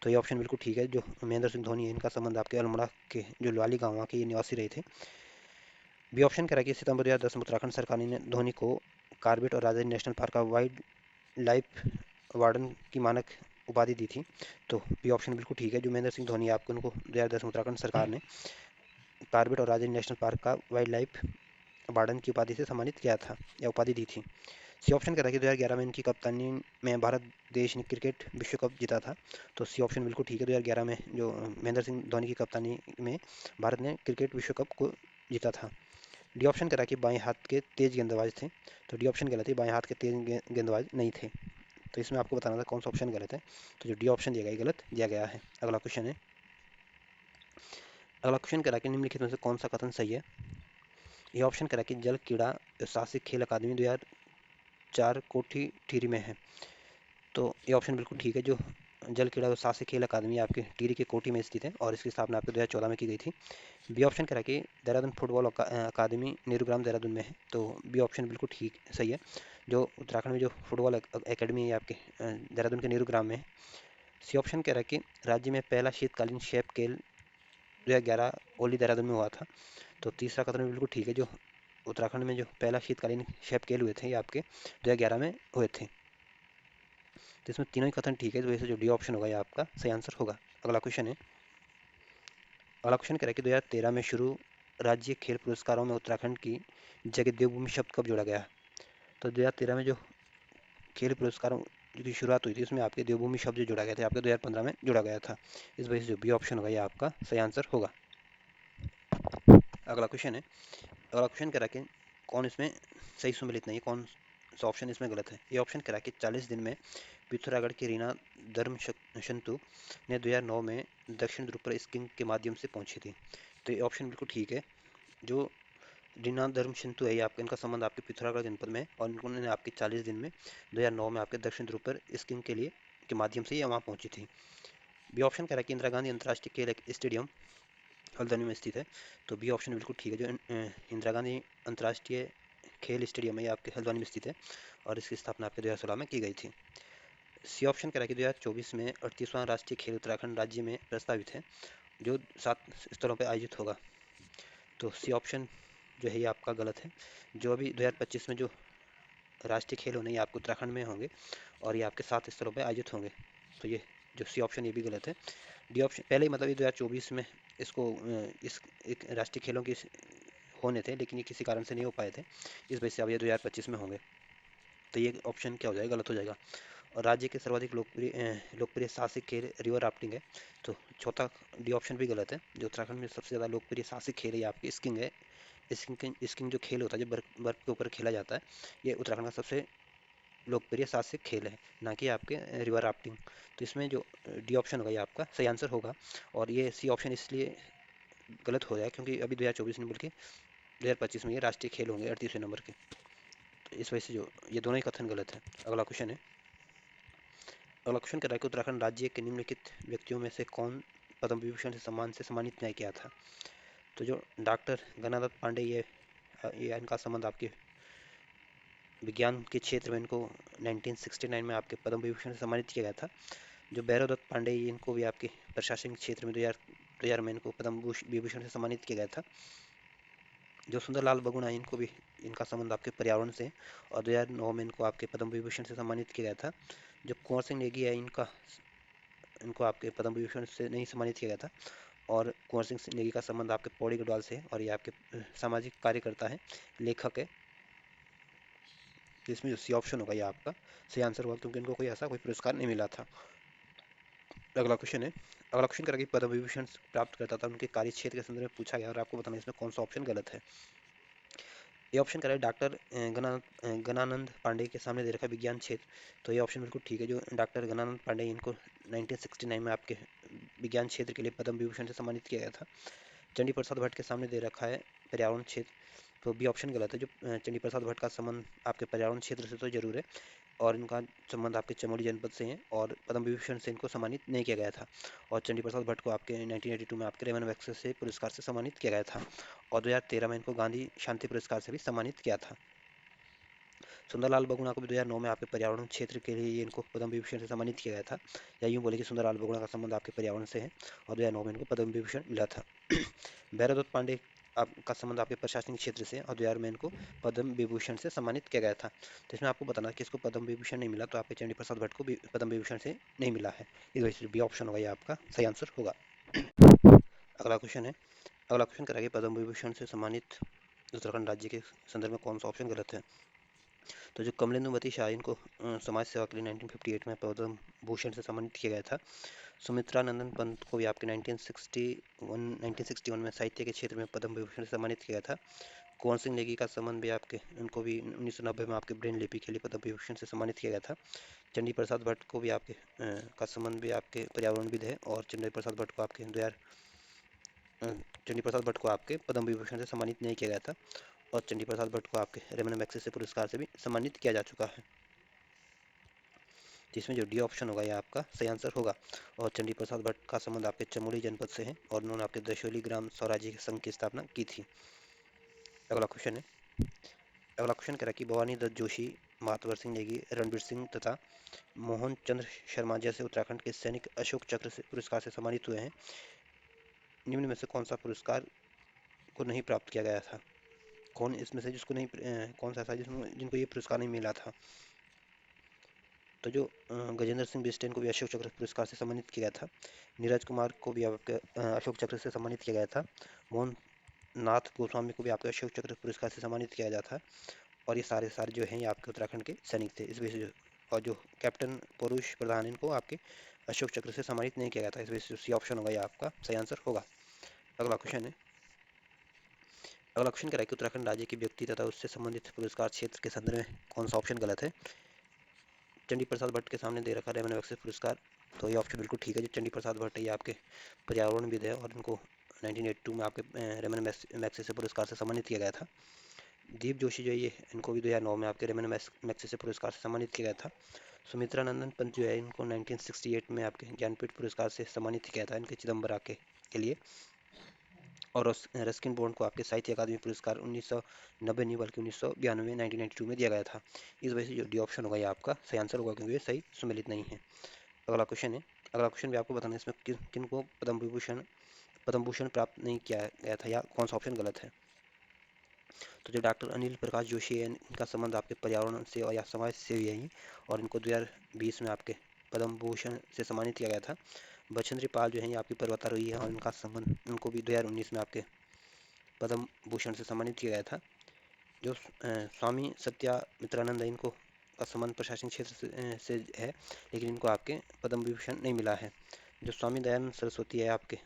तो ये ऑप्शन बिल्कुल ठीक है। जो महेंद्र सिंह धोनी है इनका संबंध आपके अल्मोड़ा के जो लुआली गांव के ये निवासी रहे थे। बी ऑप्शन कह रहा है कि सितंबर 2010 में उत्तराखंड सरकार ने धोनी को कार्बेट और राजाजी नेशनल पार्क का वाइल्ड लाइफ वार्डन की मानक उपाधि दी थी। तो बी ऑप्शन बिल्कुल ठीक है, जो महेंद्र सिंह धोनी है आपको उनको 2010 में उत्तराखंड सरकार ने कार्बेट और राजेंद्र नेशनल पार्क का वाइल्ड लाइफ वार्डन की उपाधि से सम्मानित किया था या उपाधि दी थी। सी ऑप्शन कह रहा है कि 2011 में इनकी कप्तानी में भारत देश ने क्रिकेट विश्व कप जीता था। तो सी ऑप्शन बिल्कुल ठीक है, 2011 में जो महेंद्र सिंह धोनी की कप्तानी में भारत ने क्रिकेट विश्व कप को जीता था। डी ऑप्शन कह रहा है कि बाएं हाथ के तेज गेंदबाज थे। तो डी ऑप्शन गलत है, बाएं हाथ के तेज गेंदबाज नहीं थे। तो इसमें आपको बताना था कौन सा ऑप्शन गलत है। तो जो डी ऑप्शन दिया गया है गलत दिया गया है। अगला क्वेश्चन है, अगला क्वेश्चन कह रहा है कि निम्नलिखित में से कौन सा कथन सही है। ये ऑप्शन कह रहा है कि जल क्रीड़ा साहसिक खेल अकादमी 2004 कोठी टिहरी में है। तो ये ऑप्शन बिल्कुल ठीक है, जो जल क्रीड़ा और साहसिक खेल अकादमी आपके टिहरी के कोठी में स्थित है और इसकी स्थापना आपके 2014 में की गई थी। बी ऑप्शन कह रहा है कि देहरादून फुटबॉल अकादमी नेहरूग्राम देहरादून में है। तो बी ऑप्शन बिल्कुल ठीक सही है, जो उत्तराखंड में जो फुटबॉल एकेडमी है आपके देहरादून के नेहरूग्राम में है। सी ऑप्शन कह रहा है कि राज्य में पहला शीतकालीन शेप खेल 2011 ओली देहरादून में हुआ था। तो तीसरा कथन भी बिल्कुल ठीक है, जो उत्तराखंड में जो पहला शीतकालीन शेप खेल हुए थे ये आपके 2011 में हुए थे। तो इसमें तीनों ही कथन ठीक है, तो वैसे जो डी ऑप्शन होगा ये आपका सही आंसर होगा। अगला क्वेश्चन है, अगला क्वेश्चन कह रहा है कि 2013 में शुरू राज्य खेल पुरस्कारों में उत्तराखंड की जगह देवभूमि शब्द कब जोड़ा गया। तो 2013 में जो खेल पुरस्कारों की शुरुआत हुई थी उसमें आपके देवभूमि शब्द जो जोड़ा गया था आपके 2015 में जोड़ा गया था। इस वजह से जो बी ऑप्शन होगा ये आपका सही आंसर होगा। अगला क्वेश्चन है, अगला क्वेश्चन कह रहा है कि कौन इसमें सही सुमेलित नहीं है, कौन सा ऑप्शन इसमें गलत है। ये ऑप्शन कह रहा है कि 40 दिन में पिथौरागढ़ की रीना धर्मशंतु ने 2009 में दक्षिण ध्रुव पर स्कीइंग के माध्यम से पहुंची थी। तो ये ऑप्शन बिल्कुल ठीक है, जो रीना धर्मशंतु है ये आपका इनका संबंध आपके पिथौरागढ़ जनपद में है और इन्होंने आपके 40 दिन में 2009 में आपके दक्षिण ध्रुव पर स्कीइंग के लिए के माध्यम से ये वहाँ पहुंची थी। बी ऑप्शन कह रहा है कि इंदिरा गांधी अंतर्राष्ट्रीय खेल स्टेडियम हल्द्वानी में स्थित है। तो बी ऑप्शन बिल्कुल ठीक है, जो इंदिरा गांधी अंतर्राष्ट्रीय खेल स्टेडियम है ये आपके हल्द्वानी में स्थित है और इसकी स्थापना आपके 2016 में की गई थी। सी ऑप्शन कह रहा है कि 2024 में 38वां राष्ट्रीय खेल उत्तराखंड राज्य में प्रस्तावित है, जो 7 स्थलों पर आयोजित होगा। तो सी ऑप्शन जो है ये आपका गलत है, जो अभी 2025 में जो राष्ट्रीय खेल होने ये आपको उत्तराखंड में होंगे और ये आपके 7 स्थलों पर आयोजित होंगे। तो ये जो सी ऑप्शन ये भी गलत है। डी ऑप्शन पहले ही मतलब ये 2024 में इसको इस एक राष्ट्रीय खेलों की होने थे लेकिन ये किसी कारण से नहीं हो पाए थे, इस वजह से अब ये 2025 में होंगे। तो ये ऑप्शन क्या हो जाएगा, गलत हो जाएगा। और राज्य के सर्वाधिक लोकप्रिय साहसिक खेल रिवर राफ्टिंग है। तो चौथा डी ऑप्शन भी गलत है, जो उत्तराखंड में सबसे ज़्यादा लोकप्रिय साहसिक खेल है ये आपकी स्कीइंग है। स्कीइंग जो खेल होता है जो बर्फ के ऊपर खेला जाता है ये उत्तराखंड का सबसे लोकप्रिय साहसिक खेल है, ना कि आपके रिवर राफ्टिंग। तो इसमें जो डी ऑप्शन होगा ये आपका सही आंसर होगा। और ये सी ऑप्शन इसलिए गलत हो जाए क्योंकि अभी 2024 में बल्कि 2025 में ये राष्ट्रीय खेल होंगे 38वें नंबर के। तो इस वजह से जो ये दोनों ही कथन गलत है। अगला क्वेश्चन है, अगला क्वेश्चन कर रहा है कि उत्तराखंड राज्य के निम्नलिखित व्यक्तियों में से कौन पद्म विभूषण से सम्मानित नहीं किया था। तो जो डॉक्टर गणादत्त पांडे ये इनका संबंध आपके विज्ञान के क्षेत्र में इनको 1969 में आपके पद्म विभूषण से सम्मानित किया गया था। जो भैरव दत्त पांडे इनको भी आपके प्रशासनिक क्षेत्र में 2000 में इनको पद्म विभूषण से सम्मानित किया गया था। जो सुंदरलाल बगुना इनको भी इनका संबंध आपके पर्यावरण से और 2009 में इनको आपके पद्म विभूषण से सम्मानित किया गया था। जो कुंवर सिंह नेगी है इनको आपके पद्म विभूषण से नहीं सम्मानित किया गया था और कुंवर सिंह नेगी का संबंध आपके पौड़ी गढ़वाल से और ये आपके सामाजिक कार्यकर्ता है, लेखक है। तो इसमें जो सी ऑप्शन होगा ये आपका सही आंसर होगा क्योंकि इनको कोई ऐसा कोई पुरस्कार नहीं मिला था। अगला क्वेश्चन है, अगला क्वेश्चन करेगा कि पद्म विभूषण प्राप्त करता था उनके कार्य क्षेत्र के संदर्भ में पूछा गया और आपको बताना इसमें कौन सा ऑप्शन गलत है। ये ऑप्शन करें डॉक्टर गणानंद पांडे के सामने दे रखा है विज्ञान क्षेत्र। तो ये ऑप्शन बिल्कुल ठीक है, जो डॉक्टर गणानंद पांडे इनको 1969 में आपके विज्ञान क्षेत्र के लिए पद्म विभूषण से सम्मानित किया गया था। चंडी प्रसाद भट्ट के सामने दे रखा है पर्यावरण क्षेत्र। तो बी ऑप्शन गलत है, जो चंडी प्रसाद भट्ट का संबंध आपके पर्यावरण क्षेत्र से तो जरूर है और इनका संबंध आपके चमोली जनपद से है और पद्म विभूषण से इनको सम्मानित नहीं किया गया था। और चंडी प्रसाद भट्ट को आपके 1982 में आपके रेमन मैग्सेसे से पुरस्कार से सम्मानित किया गया था और 2013 में इनको गांधी शांति पुरस्कार से भी सम्मानित किया था। सुंदरलाल बगुना को भी 2009 में आपके पर्यावरण क्षेत्र के लिए इनको पद्म विभूषण से सम्मानित किया गया था, या यूँ बोले कि सुंदरलाल बगुना का संबंध आपके पर्यावरण से है और 2009 में इनको पद्म विभूषण मिला था। भैरव दत्त पांडे आपका संबंध आपके प्रशासनिक क्षेत्र से, और 2000 में इनको पद्म विभूषण से सम्मानित किया गया था। तो इसमें आपको बताना कि इसको पद्म विभूषण नहीं मिला, तो आपके चंडी प्रसाद भट्ट को भी पद्म विभूषण से नहीं मिला है। इस वजह से बी ऑप्शन होगा ये आपका सही आंसर होगा। अगला क्वेश्चन है, अगला क्वेश्चन करेंगे पद्म विभूषण से सम्मानित उत्तराखंड राज्य के संदर्भ में कौन सा ऑप्शन गलत है। तो जो कमलेंदुमती शाह, इनको समाज सेवा के लिए 1958 में पद्म भूषण से सम्मानित किया गया था। सुमित्रा नंदन पंत को भी आपके 1961 में साहित्य के क्षेत्र में पद्म विभूषण से सम्मानित किया गया था। कुंवर सिंह नेगी का संबंध भी आपके, उनको भी 1990 में आपके ब्रेन लिपि के लिए पद्म विभूषण से सम्मानित किया गया था। चंडी प्रसाद भट्ट को भी आपके का संबंध भी आपके पर्यावरणविद है, और चंडी प्रसाद भट्ट को आपके 2000 चंडी प्रसाद भट्ट को आपके पद्म विभूषण से सम्मानित नहीं किया गया था, और चंडी प्रसाद भट्ट को आपके रेमन मैग्सेसे पुरस्कार से भी सम्मानित किया जा चुका है। जिसमें जो डी ऑप्शन होगा यह आपका सही आंसर होगा। और चंडी प्रसाद भट्ट का संबंध आपके चमोली जनपद से है, और उन्होंने आपके दशोली ग्राम स्वराज्य संघ की स्थापना की थी। अगला क्वेश्चन है, अगला क्वेश्चन कह रहा है कि भवानी दत्त जोशी, मातवर सिंह नेगी, रणबीर सिंह तथा मोहन चंद्र शर्मा जैसे उत्तराखंड के सैनिक अशोक चक्र से पुरस्कार से सम्मानित हुए हैं। निम्न में से कौन सा पुरस्कार को नहीं प्राप्त किया गया था। कौन इसमें से जिसको नहीं कौन सा ऐसा जिनको ये पुरस्कार नहीं मिला था। तो जो गजेंद्र सिंह बिस्टेन को भी अशोक चक्र पुरस्कार से सम्मानित किया गया था। नीरज कुमार को भी आपके अशोक चक्र से सम्मानित किया गया था। मोहन नाथ गोस्वामी को भी आपके अशोक चक्र पुरस्कार से सम्मानित किया गया था। और ये सारे सारे जो हैं ये आपके उत्तराखंड के सैनिक थे। इस वजह से और जो कैप्टन परुष प्रधान, इनको आपके अशोक चक्र से सम्मानित नहीं किया गया था। इस वजह से सी ऑप्शन होगा ये आपका सही आंसर होगा। अगला क्वेश्चन है, अगला क्वेश्चन कह रहा है कि उत्तराखंड राज्य के व्यक्ति तथा उससे संबंधित पुरस्कार क्षेत्र के संदर्भ में कौन सा ऑप्शन गलत है। चंडी प्रसाद भट्ट के सामने दे रखा है रेमन मैग्सेसे पुरस्कार, तो ये ऑप्शन बिल्कुल ठीक है। जो चंडी प्रसाद भट्ट है ये आपके पर्यावरणविद है, और इनको 1982 में आपके रेमन मैग्सेसे पुरस्कार से सम्मानित किया गया था। दीप जोशी जो है ये, इनको भी 2009 में आपके रेमन मैग्सेसे पुरस्कार से सम्मानित किया गया था। सुमित्रा नंदन पंत जो है, इनको 1968 में आपके ज्ञानपीठ पुरस्कार से सम्मानित किया था इनके चिदम्बरा के लिए। और रस्किन बॉन्ड को आपके साहित्य अकादमी पुरस्कार 1990 नहीं बल्कि 1992 1992 में दिया गया था। इस वजह से जो डी ऑप्शन होगा ये आपका सही आंसर होगा, क्योंकि ये सही सुमेलित नहीं है। अगला क्वेश्चन है, अगला क्वेश्चन भी आपको बताना है इसमें किन को पद्म भूषण प्राप्त नहीं किया गया था, या कौन सा ऑप्शन गलत है। तो जो डॉक्टर अनिल प्रकाश जोशी है, इनका संबंध आपके पर्यावरण से या समाज से भी है, और इनको 2020 में आपके पद्म भूषण से सम्मानित किया गया था। बछेंद्री पाल जो है ये आपकी पर्वतारोही है, और इनका संबंध, उनको भी 2019 में आपके पद्म भूषण से सम्मानित किया गया था। जो स्वामी सत्यामित्रानंद है, इनको का संबंध प्रशासनिक क्षेत्र से है, लेकिन इनको आपके पद्म विभूषण नहीं मिला है। जो स्वामी दयानंद सरस्वती है आपके,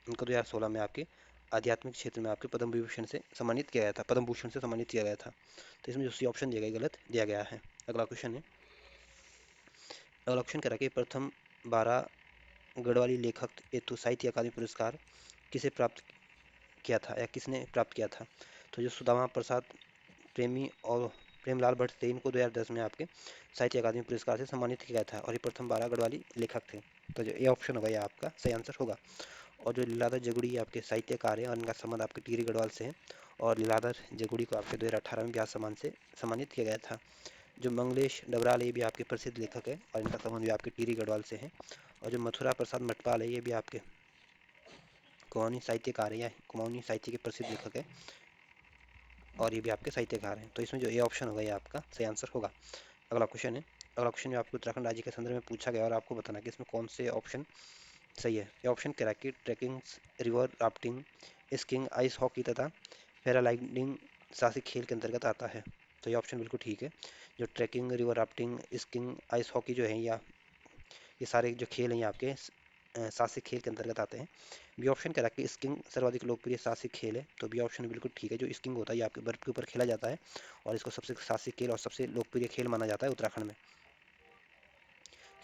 इनको 2016 में आपके आध्यात्मिक क्षेत्र में आपके पद्म विभूषण से सम्मानित किया गया था, पद्म भूषण से सम्मानित किया गया था। तो इसमें जो सी ऑप्शन दिया गया गलत दिया गया है। अगला क्वेश्चन है, अगला क्वेश्चन कह रहा है कि प्रथम 12 गढ़वाली लेखक हेतु साहित्य अकादमी पुरस्कार किसे प्राप्त किया था, या किसने प्राप्त किया था। तो जो सुदामा प्रसाद प्रेमी और प्रेमलाल भट्ट थे, इनको 2010 में आपके साहित्य अकादमी पुरस्कार से सम्मानित किया गया था, और ये प्रथम 12 गढ़वाली लेखक थे। तो जो ये ऑप्शन होगा ये आपका सही आंसर होगा। और जो लीलाधर जगुड़ी आपके साहित्यकार हैं, और इनका संबंध आपके टिहरी गढ़वाल से है, और लीलाधर जगुड़ी को आपके 2018 में व्यास सम्मान से सम्मानित किया गया था। जो मंगलेश डबराल ये भी आपके प्रसिद्ध लेखक है, और इनका संबंध भी आपके टिहरी गढ़वाल से है। और जो मथुरा प्रसाद मटपाल है, ये भी आपके कुमाऊनी साहित्यकार है, या कुमाऊनी साहित्य के प्रसिद्ध लेखक है, और ये भी आपके साहित्यकार हैं। तो इसमें जो ए ऑप्शन होगा ये आपका सही आंसर होगा। अगला क्वेश्चन है, अगला क्वेश्चन जो आपको उत्तराखंड राज्य के संदर्भ में पूछा गया, और आपको बताना कि इसमें कौन से ऑप्शन सही है। ये ऑप्शन कह रहा है कि trekking, river rafting, skiing, ice hockey तथा पैराग्लाइडिंग साहसिक खेल के अंतर्गत आता है। तो ये ऑप्शन बिल्कुल ठीक है। जो trekking, river rafting, skiing, ice hockey जो है, या ये सारे जो खेल हैं ये आपके साहसिक खेल के अंतर्गत आते हैं। बी ऑप्शन कह रहा है कि स्कीइंग सर्वाधिक लोकप्रिय साहसिक खेल है। तो बी ऑप्शन बिल्कुल ठीक है। जो स्कीइंग होता है ये आपके बर्फ के ऊपर खेला जाता है, और इसको सबसे साहसिक खेल और सबसे लोकप्रिय खेल माना जाता है उत्तराखंड में।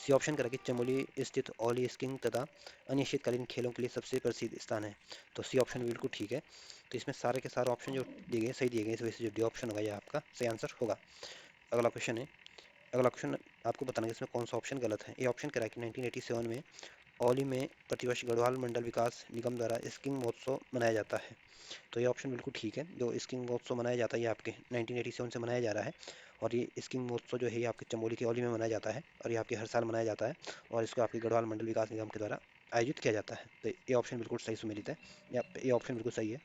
सी ऑप्शन करें कि चमोली स्थित ओली स्कीइंग तथा अन्य शीतकालीन खेलों के लिए सबसे प्रसिद्ध स्थान है। तो सी ऑप्शन बिल्कुल ठीक है। तो इसमें सारे के सारे ऑप्शन जो दिए गए सही दिए गए, इस वजह से जो डी ऑप्शन होगा ये आपका सही आंसर होगा। अगला क्वेश्चन है, अगला क्वेश्चन आपको बताना है इसमें कौन सा ऑप्शन गलत है। ये ऑप्शन कह रहा है कि 1987 में औली में प्रतिवर्ष गढ़वाल मंडल विकास निगम द्वारा स्कीइंग महोत्सव मनाया जाता है। तो ये ऑप्शन बिल्कुल ठीक है। जो स्कीइंग महोत्सव मनाया जाता है ये आपके 1987 से मनाया जा रहा है, और ये स्कीइंग महोत्सव जो है ये आपके चमोली के औली में मनाया जाता है, और ये आपके हर साल मनाया जाता है, और इसको आपके गढ़वाल मंडल विकास निगम के द्वारा आयोजित किया जाता है। तो ये ऑप्शन बिल्कुल सही सुमेलित है, ये ऑप्शन बिल्कुल सही है।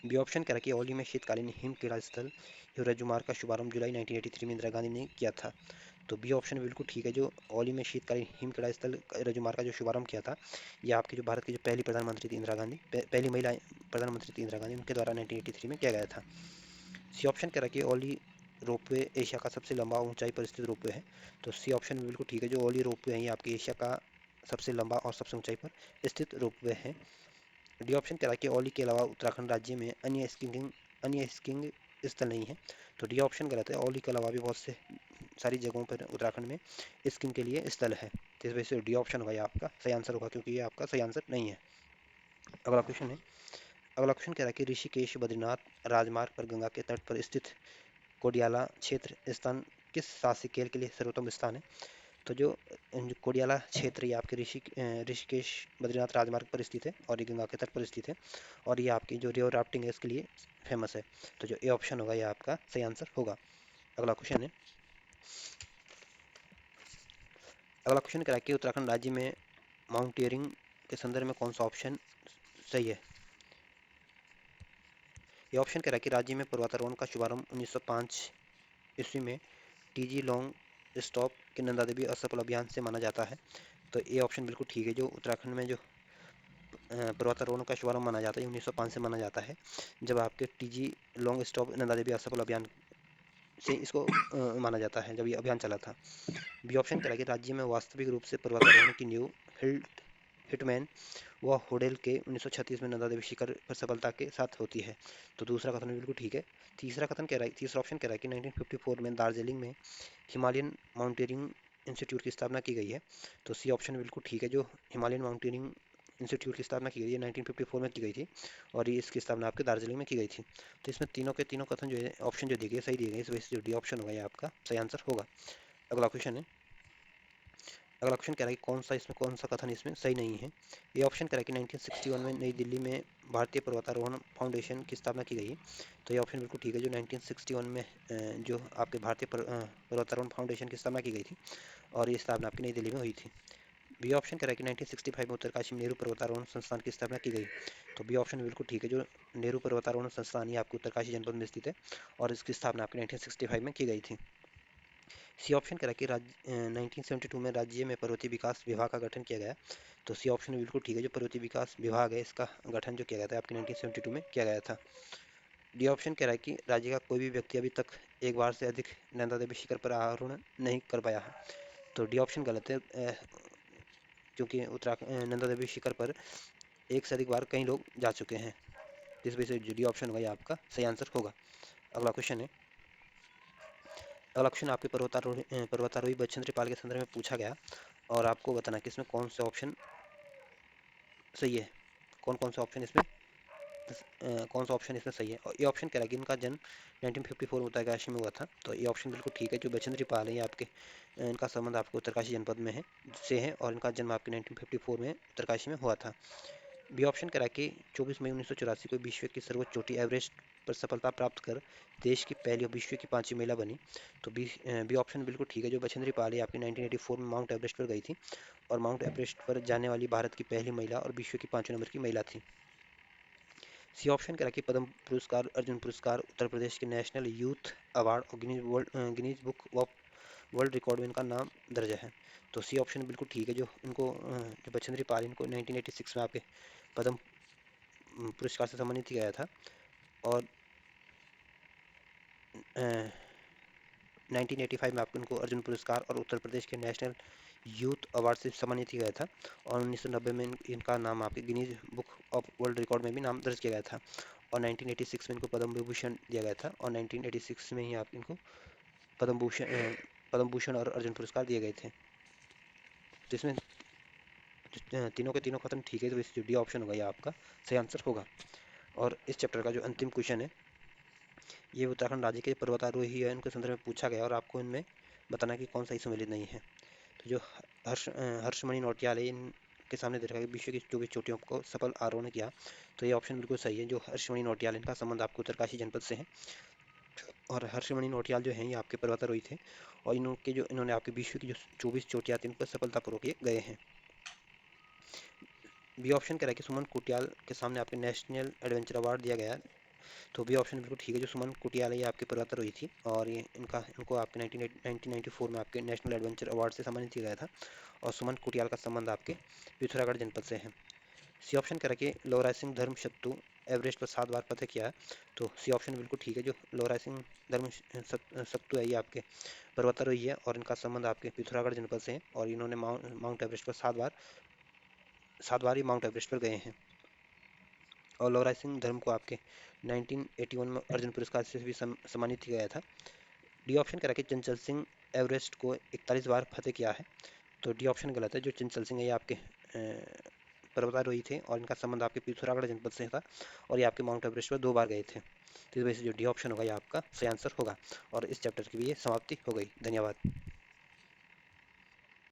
बी ऑप्शन कह रहा है कि औली में शीतकालीन हिम क्रीड़ा स्थल रजुमार्ग का शुभारंभ जुलाई 1983 में इंदिरा गांधी ने किया था। तो बी ऑप्शन बिल्कुल ठीक है, जो औली में शीतकालीन हिम क्रीड़ा स्थल रजुमार्ग का जो शुभारंभ किया था, ये आपकी जो भारत की जो पहली प्रधानमंत्री थी इंदिरा गांधी, पहली महिला प्रधानमंत्री थी इंदिरा गांधी, उनके द्वारा 1983 में किया गया था। सी ऑप्शन कह रहा है कि ओली रोपवे एशिया का सबसे लंबा ऊंचाई पर स्थित रोपवे है। तो सी ऑप्शन बिल्कुल ठीक है, जो ओली रोपवे है ये आपके एशिया का सबसे लंबा और सबसे ऊंचाई पर स्थित रोपवे है। डी ऑप्शन कह रहा है कि ओली के अलावा उत्तराखंड राज्य में अन्य स्कीइंग स्थल नहीं है। तो डी ऑप्शन गलत है, ओली के अलावा भी बहुत से सारी जगहों पर उत्तराखंड में स्कीइंग के लिए स्थल है। तो इस वजह से डी ऑप्शन होगा ये आपका सही आंसर होगा, क्योंकि ये आपका सही आंसर नहीं है। अगला क्वेश्चन है, अगला क्वेश्चन कह रहा है कि ऋषिकेश बद्रीनाथ राजमार्ग पर गंगा के तट पर स्थित कोडियाला क्षेत्र स्थान किस शासकीय खेल के लिए सर्वोत्तम स्थान है। तो जो कोडियाला क्षेत्र ये आपके ऋषिकेश बद्रीनाथ राजमार्ग पर स्थित है और ये गंगा के तट पर स्थित है, और ये आपकी जो रिवर राफ्टिंग है इसके लिए फेमस है। तो जो ए ऑप्शन होगा ये आपका सही आंसर होगा। अगला क्वेश्चन है, अगला क्वेश्चन कह रहा है कि उत्तराखंड राज्य में माउंटेनियरिंग के संदर्भ में कौन सा ऑप्शन सही है। ये ऑप्शन कह रहा है कि राज्य में पर्वतारोहण का शुभारंभ 1905 ईस्वी में टीजी लॉन्ग स्टॉप के नंदा देवी असफल अभियान से माना जाता है। तो ये ऑप्शन बिल्कुल ठीक है, जो उत्तराखंड में जो पर्वतारोहण का शुभारंभ माना जाता है 1905 से माना जाता है, जब आपके TG long stop Nanda Devi असफल अभियान से इसको माना जाता है, जब ये अभियान चला था। बी ऑप्शन कह रहा है कि राज्य में वास्तविक रूप से पर्वतारोहण की न्यू हिटमैन व होडेल के 1936 में नंदा देवी शिखर पर सफलता के साथ होती है। तो दूसरा कथन बिल्कुल ठीक है। तीसरा ऑप्शन कह रहा है कि 1954 में दार्जिलिंग में हिमालयन माउंटेनियरिंग इंस्टीट्यूट की स्थापना की गई है। तो सी ऑप्शन बिल्कुल ठीक है, जो हिमालयन माउंटेनियरिंग इंस्टीट्यूट की स्थापना की गई है 1954 में की गई थी, और ये इसकी स्थापना आपके दार्जिलिंग में की गई थी। तो इसमें तीनों के तीनों कथन जो है ऑप्शन जो दिए गए सही दिए गए, इस वजह से जो डी ऑप्शन होगा ये आपका सही आंसर होगा। अगला क्वेश्चन है, अगला क्वेश्चन कह रहा है कि कौन सा कथन इसमें सही नहीं है। ये ऑप्शन कह रहा है कि 1961 में नई दिल्ली में भारतीय पर्वतारोहण फाउंडेशन की स्थापना की गई। तो ये ऑप्शन बिल्कुल ठीक है, जो 1961 में जो आपके भारतीय पर्वतारोहण फाउंडेशन की स्थापना की गई थी, और ये स्थापना आपकी नई दिल्ली में हुई थी। बी ऑप्शन कह रहा है कि 1965 में उत्तरकाशी में नेहरू पर्वतारोहण संस्थान की स्थापना की गई। तो बी ऑप्शन बिल्कुल ठीक है, जो नेहरू पर्वतारोहण संस्थान ये आपके उत्तरकाशी जनपद में स्थित है, और इसकी स्थापना आपके 1965 में की गई थी। सी ऑप्शन कह रहा है कि 1972 में राज्य में पर्वतीय विकास विभाग का गठन किया गया। तो सी ऑप्शन बिल्कुल ठीक है, जो पर्वतीय विकास विभाग है इसका गठन जो किया गया था आपके 1972 में किया गया था। डी ऑप्शन कह रहा है कि राज्य का कोई भी व्यक्ति अभी तक एक बार से अधिक नंदा देवी शिखर पर आरोहण नहीं कर पाया है। तो डी ऑप्शन गलत है, क्योंकि उत्तराखंड नंदा देवी शिखर पर एक से अधिक बार कई लोग जा चुके हैं। इस वजह से जो डी ऑप्शन होगा ये आपका सही आंसर होगा। अगला क्वेश्चन है, अगला क्वेश्चन आपके पर्वतारोही बछेंद्री पाल के संदर्भ में पूछा गया, और आपको बताना कि इसमें कौन सा ऑप्शन सही है, कौन कौन सा ऑप्शन इसमें कौन सा ऑप्शन इसमें सही है। और ये ऑप्शन कह रहा है कि इनका जन्म 1954 में उत्तरकाशी में हुआ था। तो ये ऑप्शन बिल्कुल ठीक है, जो बछेंद्री पाल है ये आपके इनका संबंध आपको उत्तरकाशी जनपद में है से है, और इनका जन्म आपके 1954 में उत्तरकाशी में हुआ था। बी ऑप्शन कह रहा है कि 24 मई 1984 को विश्व की सर्वोच्च चोटी एवरेस्ट पर सफलता प्राप्त कर देश की पहली और विश्व की पांचवी महिला बनी। तो बी ऑप्शन बिल्कुल ठीक है, जो बछेंद्री पाल है आपकी 1984 में माउंट एवरेस्ट पर गई थी, और माउंट एवरेस्ट पर जाने वाली भारत की पहली महिला और विश्व की 5वें नंबर की महिला थी। सी ऑप्शन कह रहा है कि पद्म पुरस्कार, अर्जुन पुरस्कार, उत्तर प्रदेश के नेशनल यूथ अवार्ड और Guinness book of world record में इनका नाम दर्ज है। तो सी ऑप्शन बिल्कुल ठीक है, जो इनको जो बछेंद्री पाल इनको 1986 में आपके पद्म पुरस्कार से सम्मानित किया गया था, और 1985 में आपको इनको अर्जुन पुरस्कार और उत्तर प्रदेश के नेशनल यूथ अवार्ड से सम्मानित किया गया था, और 1990 में इनका नाम आपके Guinness book of world record में भी नाम दर्ज किया गया था, और 1986 में इनको पद्म विभूषण दिया गया था, और 1986 में ही आप इनको पद्म भूषण पद्म भूषण और अर्जुन पुरस्कार दिए गए थे। तो इसमें तीनों के तीनों खत्म ठीक है, तो इस डी ऑप्शन होगा ये आपका सही आंसर होगा। और इस चैप्टर का जो अंतिम क्वेश्चन है, ये उत्तराखंड राज्य के पर्वतारोही है इनके संदर्भ में पूछा गया, और आपको इनमें बताना कि कौन सा ही सम्मिलित नहीं है। तो जो हर्षमणि नौटियाल है इनके सामने दे रखा है कि विश्व की 24 चोटियों को सफल आरोहण किया। तो ये ऑप्शन बिल्कुल सही है, जो हर्षमणि नौटियाल इनका संबंध आपको उत्तरकाशी जनपद से है, और हर्षमणि नौटियाल जो हैं ये आपके पर्वतारोही थे, और इन्होंने आपके विश्व की जो 24 चोटियाँ थी उन पर सफलतापूर्वक ये गए हैं। बी ऑप्शन कह रहा है कि सुमन कुटियाल के सामने आपके नेशनल एडवेंचर अवार्ड दिया गया है। तो बी ऑप्शन बिल्कुल ठीक है, जो सुमन कुटियाल है ये आपके पर्वतारोही थी और ये इनको आपके 1994 में आपके नेशनल एडवेंचर अवार्ड से सम्मानित किया गया था। और सुमन कुटियाल का संबंध आपके पिथौरागढ़ जनपद से है। सी ऑप्शन कह रहा है कि लोरा सिंह धर्म शत्रु एवरेस्ट पर 7 बार फतेह किया है। तो सी ऑप्शन बिल्कुल ठीक है, जो लोरा सिंह धर्म शत्रु है ये आपके पर्वतारोही है और इनका संबंध आपके पिथौरागढ़ जनपद से है और इन्होंने माउंट एवरेस्ट पर 7 बार ही माउंट एवरेस्ट पर गए हैं। और लोरा सिंह धर्म को आपके 1981 में अर्जुन पुरस्कार से भी सम्मानित किया गया था। डी ऑप्शन कह रहा है कि चंचल सिंह एवरेस्ट को 41 बार फतेह किया है। तो डी ऑप्शन गलत है, जो चंचल सिंह है ये आपके पर्वतारोही थे और इनका संबंध आपके पिथौरागढ़ जनपद से था और ये आपके माउंट एवरेस्ट पर 2 बार गए थे। तो इस वजह से जो डी ऑप्शन होगा ये आपका सही आंसर होगा। और इस चैप्टर की भी ये समाप्ति हो गई। धन्यवाद।